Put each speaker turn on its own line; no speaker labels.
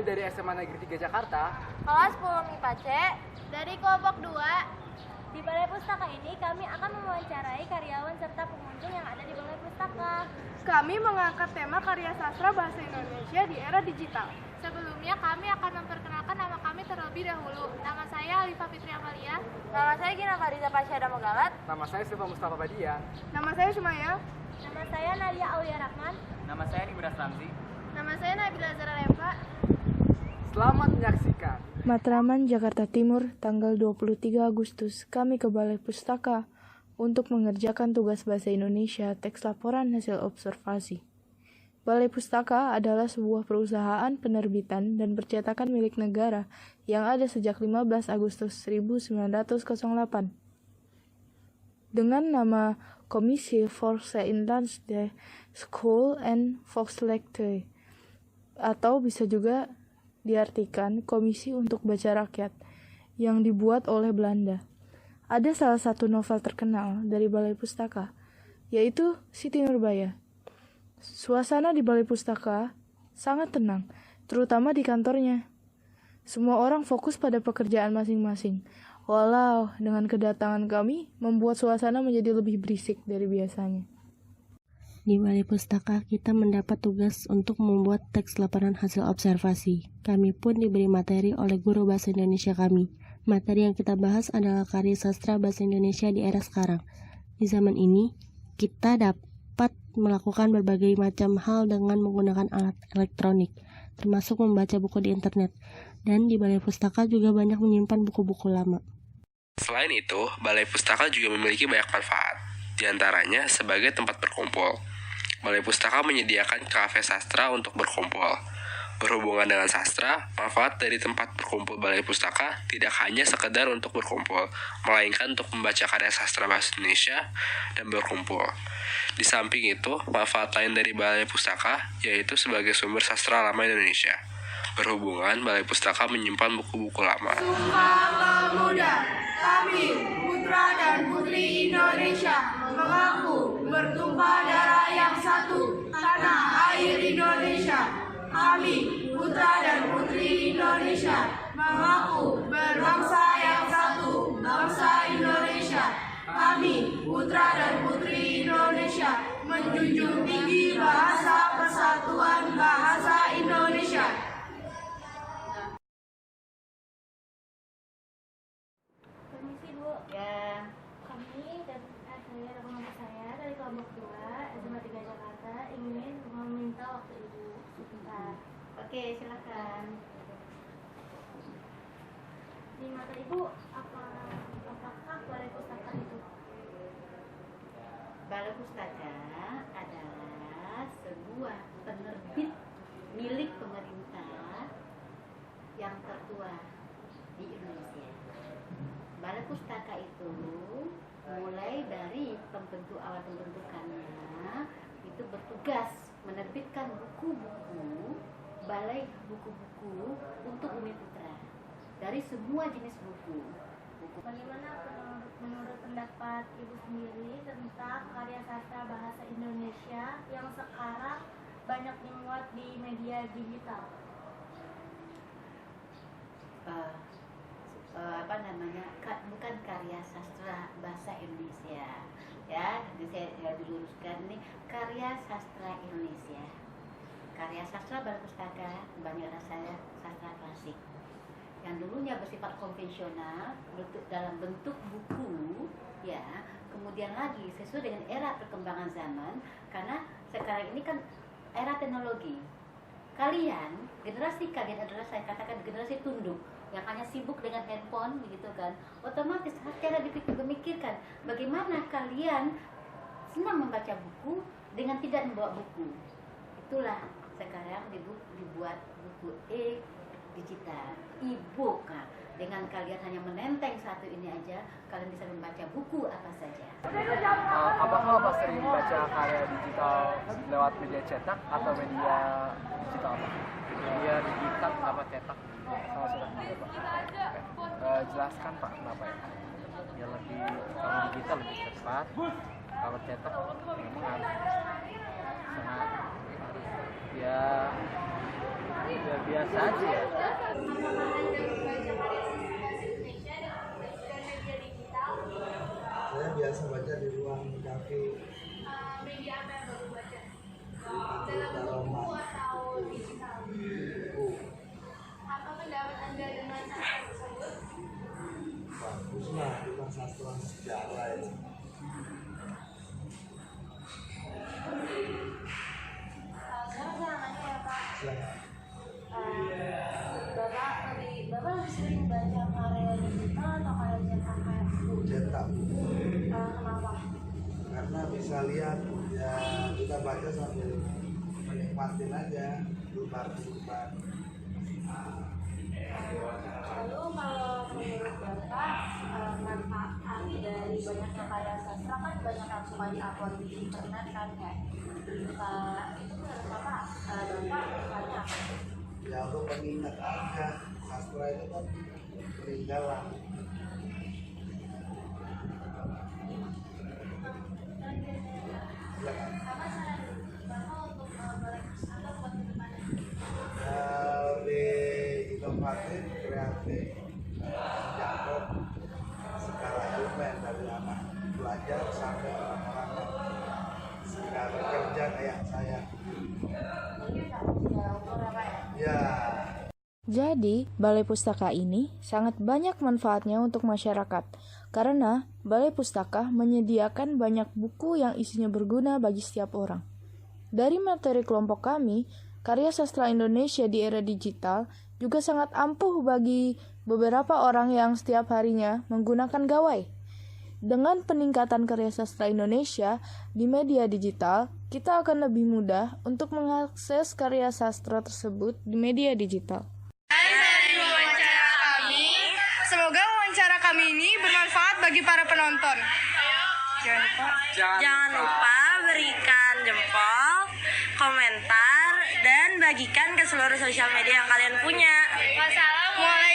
dari SMA Negeri 3 Jakarta.
Kelas 10 MIPA C
Dari kelompok 2.
Di Balai Pustaka ini kami akan mewawancarai karyawan serta pengunjung yang ada di Balai Pustaka.
Kami mengangkat tema karya sastra bahasa Indonesia di era digital.
Sebelumnya kami akan memperkenalkan nama kami terlebih dahulu. Nama saya Alifah Fitri Amalia.
Nama saya Gina Fariza Pasyada Mogalat.
Nama saya Silva Mustafa Badia.
Nama saya Sumaya.
Nama saya Nadia Aulia Rahman.
Nama saya Ibras Ramzi.
Nama saya Nabila Zara Lempa.
Selamat menyaksikan.
Matraman, Jakarta Timur, tanggal 23 Agustus, kami ke Balai Pustaka untuk mengerjakan tugas bahasa Indonesia teks laporan hasil observasi. Balai Pustaka adalah sebuah perusahaan penerbitan dan percetakan milik negara yang ada sejak 15 Agustus 1908. Dengan nama Komisi Volkseinlands de School and Volkslectue, atau bisa juga diartikan Komisi untuk Baca Rakyat, yang dibuat oleh Belanda. Ada salah satu novel terkenal dari Balai Pustaka, yaitu Siti Nurbaya. Suasana di Balai Pustaka sangat tenang, terutama di kantornya. Semua orang fokus pada pekerjaan masing-masing, walau dengan kedatangan kami membuat suasana menjadi lebih berisik dari biasanya.
Di Balai Pustaka, kita mendapat tugas untuk membuat teks laporan hasil observasi. Kami pun diberi materi oleh guru bahasa Indonesia kami. Materi yang kita bahas adalah karya sastra bahasa Indonesia di era sekarang. Di zaman ini, kita dapat melakukan berbagai macam hal dengan menggunakan alat elektronik, termasuk membaca buku di internet. Dan di Balai Pustaka juga banyak menyimpan buku-buku lama.
Selain itu, Balai Pustaka juga memiliki banyak manfaat, di antaranya sebagai tempat berkumpul. Balai Pustaka menyediakan kafe sastra untuk berkumpul. Berhubungan dengan sastra, manfaat dari tempat berkumpul Balai Pustaka tidak hanya sekedar untuk berkumpul, melainkan untuk membaca karya sastra bahasa Indonesia dan berkumpul. Di samping itu, manfaat lain dari Balai Pustaka yaitu sebagai sumber sastra lama Indonesia. Berhubungan, Balai Pustaka menyimpan buku-buku lama.
Sumpah Pemuda, kami, putra dan putri Indonesia, mengaku bertumpah darah yang satu, tanah air Indonesia. Kami, putra dan putri Indonesia, mengaku berbangsa yang satu, bangsa Indonesia. Kami, putra dan putri Indonesia, menjunjung tinggi bahasa persatuan bahasa Indonesia.
Permisi Bu.
Ya,
Kami dan saya dan kelompok saya dari kelompok 2 SMA 3 Jakarta ingin meminta waktu Ibu sebentar.
oke, silakan.
Di mata Ibu, apakah Balai Pustaka itu?
Balai Pustaka adalah sebuah penerbit milik pemerintah yang tertua di Indonesia. Balai Pustaka itu mulai dari awal pembentukannya itu bertugas menerbitkan buku-buku, balai buku-buku untuk Bumi Putra dari semua jenis buku.
Bagaimana menurut pendapat Ibu sendiri tentang karya sastra bahasa Indonesia yang sekarang banyak dimuat di media digital?
Bukan karya sastra bahasa Indonesia, ya. Saya diluruskan nih, karya sastra Indonesia. Karya sastra Balai Pustaka banyak rasanya sastra klasik yang dulunya bersifat konvensional dalam bentuk buku, ya. Kemudian lagi sesuai dengan era perkembangan zaman, karena sekarang ini kan era teknologi. Generasi kalian adalah, saya katakan, generasi tunduk yang hanya sibuk dengan handphone, begitu kan. Otomatis secara dipikirkan bagaimana kalian senang membaca buku dengan tidak membawa buku. Itulah sekarang dibuat buku digital, e-book. Dengan kalian hanya menenteng satu ini aja, kalian bisa membaca buku apa saja.
Apakah Bapak sering membaca karya digital lewat media cetak atau media digital apa?
Media digital apa cetak?
Sama sudah juga Pak. Jelaskan Pak kenapa ya?
Ya lebih, kalau digital lebih cepat. Kalau cetak memang harus sangat ya Ya biasa aja ya.
Apakah Anda membaca karya sastra bahasa Indonesia dan media digital?
Saya biasa baca di ruang kafe.
Media apa yang baru baca? Dalam buku atau digital?
Buku.
Apa pendapat Anda dengan sastra tersebut?
Bagus lah, bukan sastra sejarah itu.
Sekarang saya nanya ya Pak,
Silakan.
Bapak lebih sering baca karya digital atau karya cetakan?
Cetak buku.
Kenapa?
Karena bisa lihat, ya kita baca sambil menikmatin aja lubar-lubar.
Lalu kalau menurut Bapak, manfaat dari banyaknya karya sastra kan banyak yang suka di-upload di internet kan kayak itu menurut Bapak, Bapak sukanya apa?
Ya untuk pengingat aja, sastra itu kan peninggalan. Silakan.
Apa saran Bapak untuk Balai Pustaka buat kedepannya?
Lebih inovatif, kreatif, jangkau skala elemen dari anak belajar sampai orang-orang yang sudah bekerja kayak saya. Ya.
Jadi, Balai Pustaka ini sangat banyak manfaatnya untuk masyarakat, karena Balai Pustaka menyediakan banyak buku yang isinya berguna bagi setiap orang. Dari materi kelompok kami, karya sastra Indonesia di era digital juga sangat ampuh bagi beberapa orang yang setiap harinya menggunakan gawai. Dengan peningkatan karya sastra Indonesia di media digital, kita akan lebih mudah untuk mengakses karya sastra tersebut di media digital.
Dari wawancara kami, semoga wawancara kami ini bermanfaat bagi para penonton.
Jangan lupa berikan jempol, komentar, dan bagikan ke seluruh sosial media yang kalian punya.
Wassalamualaikum.